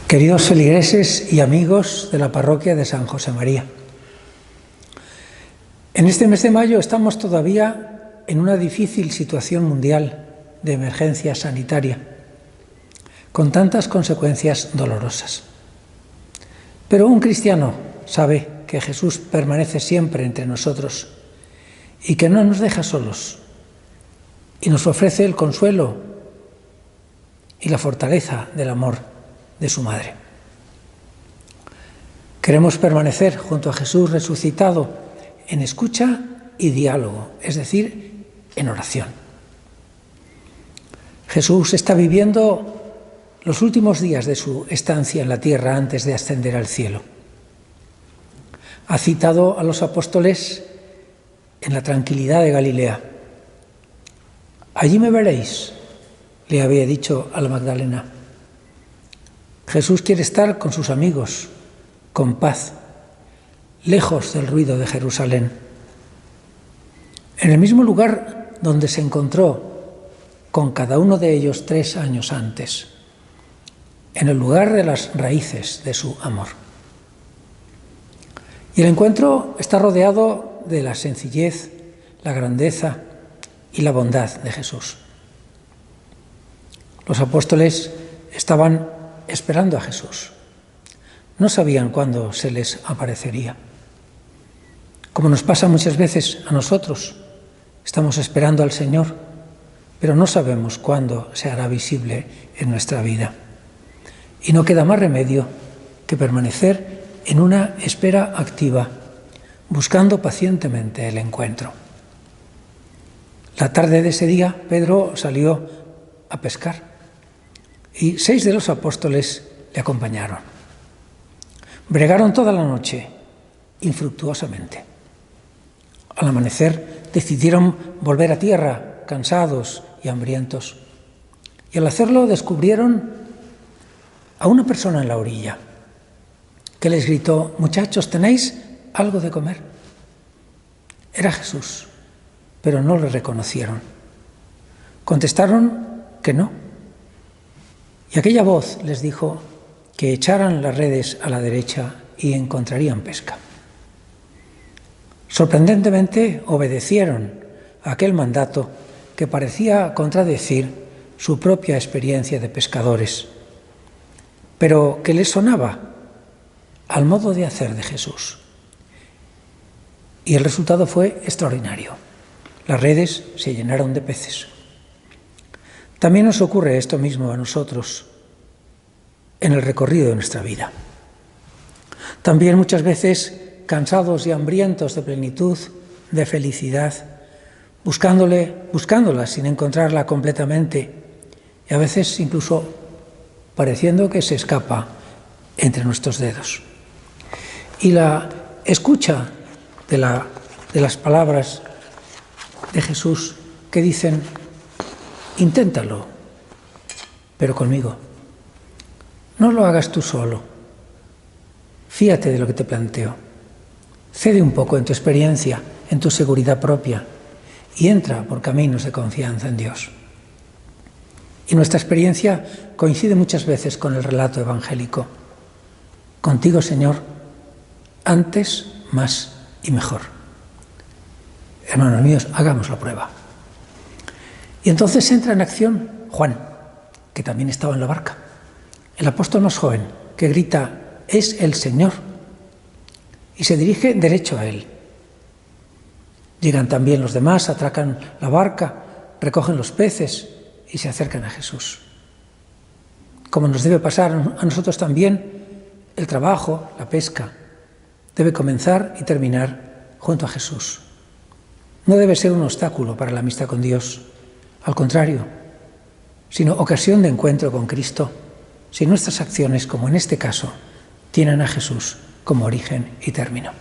Queridos feligreses y amigos de la parroquia de San José María, en este mes de mayo estamos todavía en una difícil situación mundial de emergencia sanitaria, con tantas consecuencias dolorosas. Pero un cristiano sabe que Jesús permanece siempre entre nosotros y que no nos deja solos y nos ofrece el consuelo y la fortaleza del amor de su madre. Queremos permanecer junto a Jesús resucitado en escucha y diálogo, es decir, en oración. Jesús está viviendo los últimos días de su estancia en la tierra antes de ascender al cielo. Ha citado a los apóstoles en la tranquilidad de Galilea. Allí me veréis, le había dicho a la Magdalena. Jesús quiere estar con sus amigos, con paz, lejos del ruido de Jerusalén. En el mismo lugar donde se encontró con cada uno de ellos 3 años antes, en el lugar de las raíces de su amor. Y el encuentro está rodeado de la sencillez, la grandeza y la bondad de Jesús. Los apóstoles estaban esperando a Jesús. No sabían cuándo se les aparecería. Como nos pasa muchas veces a nosotros, estamos esperando al Señor, pero no sabemos cuándo se hará visible en nuestra vida. Y no queda más remedio que permanecer en una espera activa, buscando pacientemente el encuentro. La tarde de ese día, Pedro salió a pescar y 6 de los apóstoles le acompañaron. Bregaron toda la noche, infructuosamente. Al amanecer decidieron volver a tierra, cansados y hambrientos. Y al hacerlo descubrieron a una persona en la orilla, que les gritó: «Muchachos, ¿tenéis algo de comer?». Era Jesús, pero no le reconocieron. Contestaron que no. Y aquella voz les dijo que echaran las redes a la derecha y encontrarían pesca. Sorprendentemente obedecieron a aquel mandato que parecía contradecir su propia experiencia de pescadores, pero que les sonaba al modo de hacer de Jesús. Y el resultado fue extraordinario. Las redes se llenaron de peces. También nos ocurre esto mismo a nosotros en el recorrido de nuestra vida. También muchas veces cansados y hambrientos de plenitud, de felicidad, buscándola sin encontrarla completamente, y a veces incluso pareciendo que se escapa entre nuestros dedos. Y la escucha de las palabras de Jesús que dicen: «Inténtalo, pero conmigo. No lo hagas tú solo. Fíate de lo que te planteo. Cede un poco en tu experiencia, en tu seguridad propia, y entra por caminos de confianza en Dios». Y nuestra experiencia coincide muchas veces con el relato evangélico. Contigo, Señor, antes, más y mejor. Hermanos míos, hagamos la prueba. Y entonces entra en acción Juan, que también estaba en la barca, el apóstol más joven, que grita: «Es el Señor», y se dirige derecho a él. Llegan también los demás, atracan la barca, recogen los peces y se acercan a Jesús. Como nos debe pasar a nosotros también, el trabajo, la pesca, debe comenzar y terminar junto a Jesús. No debe ser un obstáculo para la amistad con Dios, al contrario, sino ocasión de encuentro con Cristo, si nuestras acciones, como en este caso, tienen a Jesús como origen y término.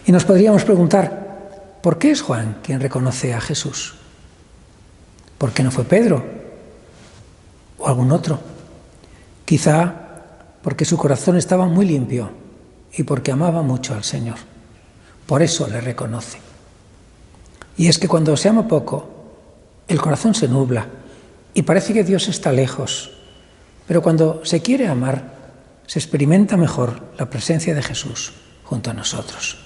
Y nos podríamos preguntar: ¿por qué es Juan quien reconoce a Jesús? ¿Por qué no fue Pedro o algún otro? Quizá porque su corazón estaba muy limpio y porque amaba mucho al Señor. Por eso le reconoce. Y es que cuando se ama poco, el corazón se nubla y parece que Dios está lejos, Pero cuando se quiere amar, se experimenta mejor la presencia de Jesús junto a nosotros.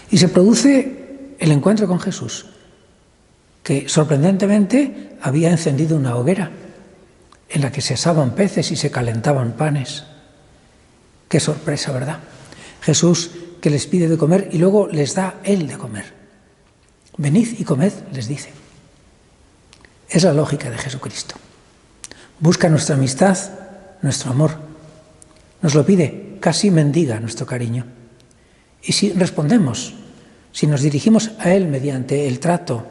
Y se produce el encuentro con Jesús, que sorprendentemente había encendido una hoguera en la que se asaban peces y se calentaban panes. Qué sorpresa, ¿verdad? Jesús que les pide de comer y luego les da Él de comer. Venid y comed, les dice. Es la lógica de Jesucristo. Busca nuestra amistad, nuestro amor. Nos lo pide, casi mendiga nuestro cariño. Y si respondemos, si nos dirigimos a Él mediante el trato,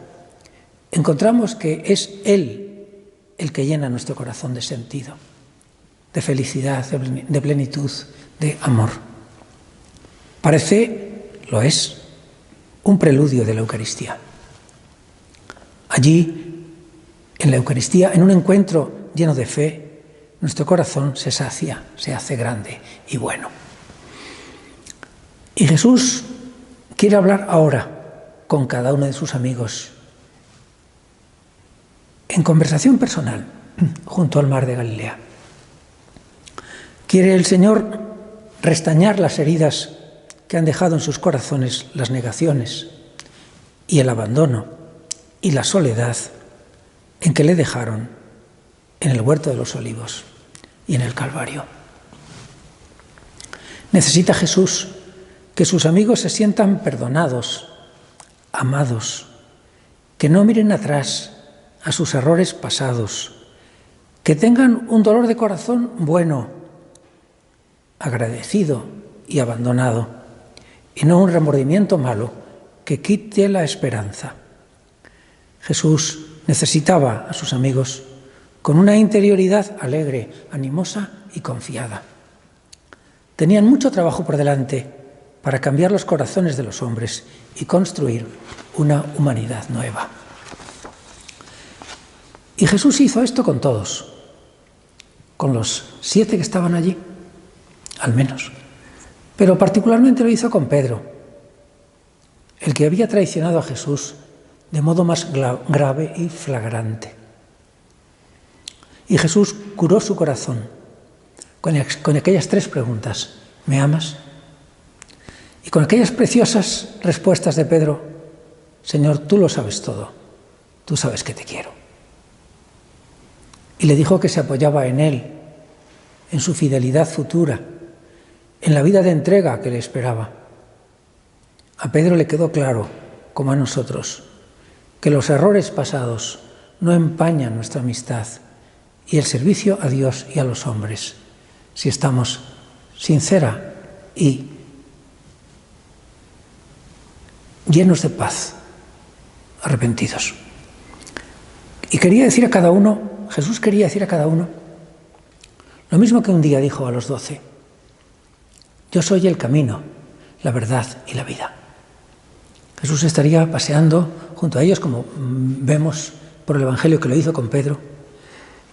encontramos que es Él el que llena nuestro corazón de sentido, de felicidad, de plenitud, de amor. Parece, lo es, un preludio de la Eucaristía. Allí, en la Eucaristía, en un encuentro lleno de fe, nuestro corazón se sacia, se hace grande y bueno. Y Jesús quiere hablar ahora con cada uno de sus amigos, en conversación personal, junto al mar de Galilea. Quiere el Señor restañar las heridas que han dejado en sus corazones las negaciones y el abandono y la soledad en que le dejaron en el huerto de los olivos y en el Calvario. Necesita Jesús que sus amigos se sientan perdonados, amados, que no miren atrás a sus errores pasados, que tengan un dolor de corazón bueno, agradecido y abandonado, y no un remordimiento malo que quite la esperanza. Jesús necesitaba a sus amigos con una interioridad alegre, animosa y confiada. Tenían mucho trabajo por delante para cambiar los corazones de los hombres y construir una humanidad nueva. Y Jesús hizo esto con todos, con los 7 que estaban allí, al menos. Pero particularmente lo hizo con Pedro, el que había traicionado a Jesús de modo más grave y flagrante. Y Jesús curó su corazón con aquellas 3 preguntas: ¿me amas? Y con aquellas preciosas respuestas de Pedro: Señor, tú lo sabes todo, tú sabes que te quiero. Y le dijo que se apoyaba en Él, en su fidelidad futura, en la vida de entrega que le esperaba. A Pedro le quedó claro, como a nosotros, que los errores pasados no empañan nuestra amistad y el servicio a Dios y a los hombres, si estamos sincera y llenos de paz, arrepentidos. Y quería decir a cada uno, Jesús quería decir a cada uno, lo mismo que un día dijo a los 12, yo soy el camino, la verdad y la vida. Jesús estaría paseando junto a ellos, como vemos por el Evangelio que lo hizo con Pedro,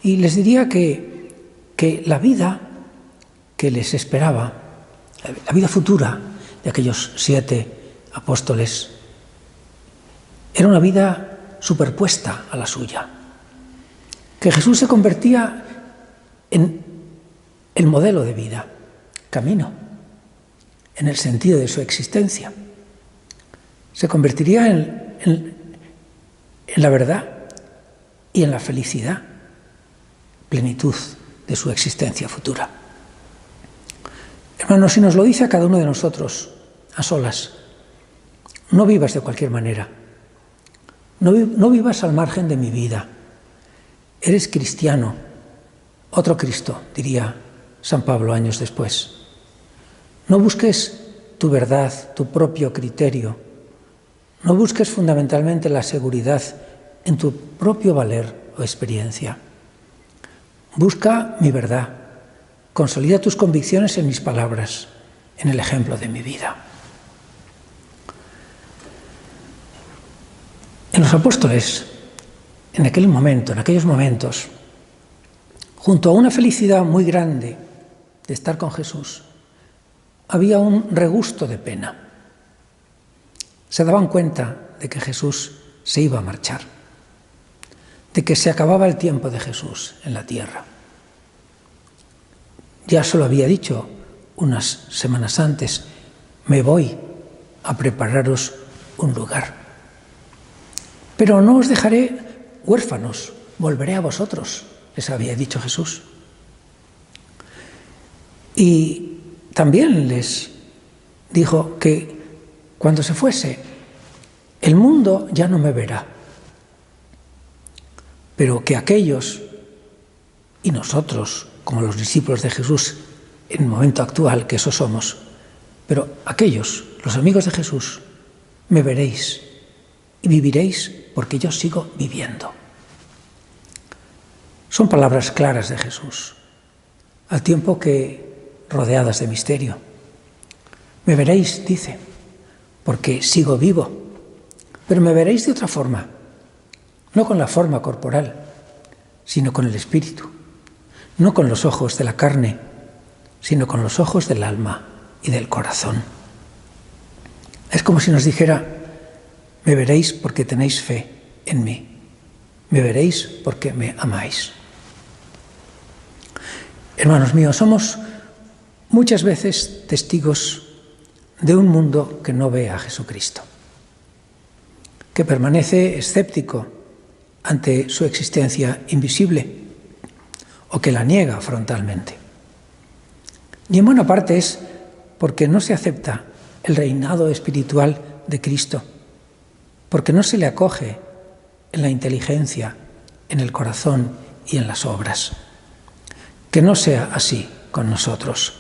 y les diría que la vida que les esperaba, la vida futura de aquellos 7 apóstoles, era una vida superpuesta a la suya, que Jesús se convertía en el modelo de vida, camino, en el sentido de su existencia. Se convertiría en la verdad y en la felicidad, plenitud de su existencia futura. Hermanos, si nos lo dice a cada uno de nosotros, a solas, no vivas de cualquier manera, no vivas al margen de mi vida. Eres cristiano, otro Cristo, diría San Pablo años después. No busques tu verdad, tu propio criterio. No busques fundamentalmente la seguridad en tu propio valer o experiencia. Busca mi verdad. Consolida tus convicciones en mis palabras, en el ejemplo de mi vida. En los apóstoles, en aquellos momentos, junto a una felicidad muy grande de estar con Jesús, había un regusto de pena. Se daban cuenta de que Jesús se iba a marchar. de que se acababa el tiempo de Jesús en la tierra. Ya se lo había dicho unas semanas antes: me voy a prepararos un lugar. Pero no os dejaré huérfanos, volveré a vosotros, les había dicho Jesús. Y también les dijo que cuando se fuese, el mundo ya no me verá, pero que aquellos, y nosotros, como los discípulos de Jesús, en el momento actual, que eso somos, pero aquellos, los amigos de Jesús, me veréis y viviréis porque yo sigo viviendo. Son palabras claras de Jesús, al tiempo que rodeadas de misterio. Me veréis, dice, porque sigo vivo, pero me veréis de otra forma, no con la forma corporal, sino con el espíritu, no con los ojos de la carne, sino con los ojos del alma y del corazón. Es como si nos dijera: me veréis porque tenéis fe en mí, me veréis porque me amáis. Hermanos míos, somos muchas veces testigos de un mundo que no ve a Jesucristo, que permanece escéptico ante su existencia invisible o que la niega frontalmente. Y en buena parte es porque no se acepta el reinado espiritual de Cristo, porque no se le acoge en la inteligencia, en el corazón y en las obras. Que no sea así con nosotros,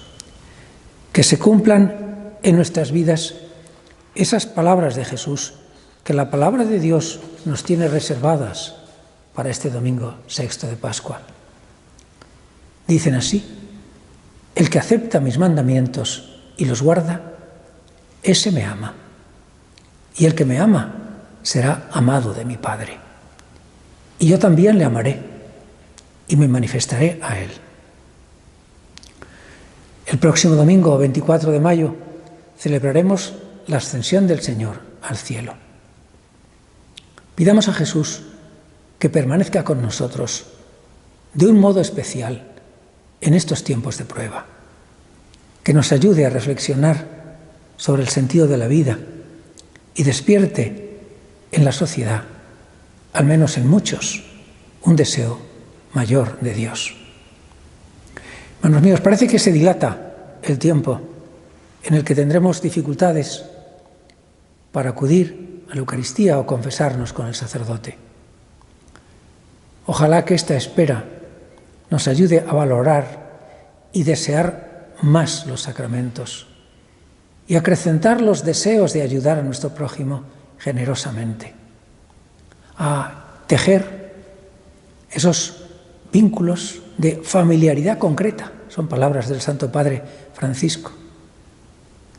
que se cumplan en nuestras vidas esas palabras de Jesús que la palabra de Dios nos tiene reservadas para este domingo sexto de Pascua. Dicen así: el que acepta mis mandamientos y los guarda, ese me ama, y el que me ama será amado de mi Padre, y yo también le amaré y me manifestaré a él. El próximo domingo, 24 de mayo, celebraremos la ascensión del Señor al cielo. Pidamos a Jesús que permanezca con nosotros de un modo especial en estos tiempos de prueba, que nos ayude a reflexionar sobre el sentido de la vida y despierte en la sociedad, al menos en muchos, un deseo mayor de Dios. Hermanos míos, parece que se dilata el tiempo en el que tendremos dificultades para acudir a la Eucaristía o confesarnos con el sacerdote. Ojalá que esta espera nos ayude a valorar y desear más los sacramentos y acrecentar los deseos de ayudar a nuestro prójimo generosamente, a tejer esos vínculos de familiaridad concreta. Son palabras del Santo Padre Francisco.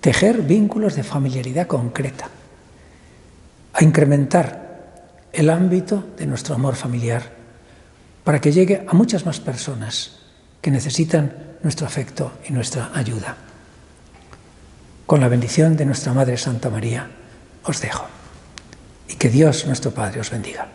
Tejer vínculos de familiaridad concreta, a incrementar el ámbito de nuestro amor familiar para que llegue a muchas más personas que necesitan nuestro afecto y nuestra ayuda. Con la bendición de nuestra Madre Santa María os dejo, y que Dios nuestro Padre os bendiga.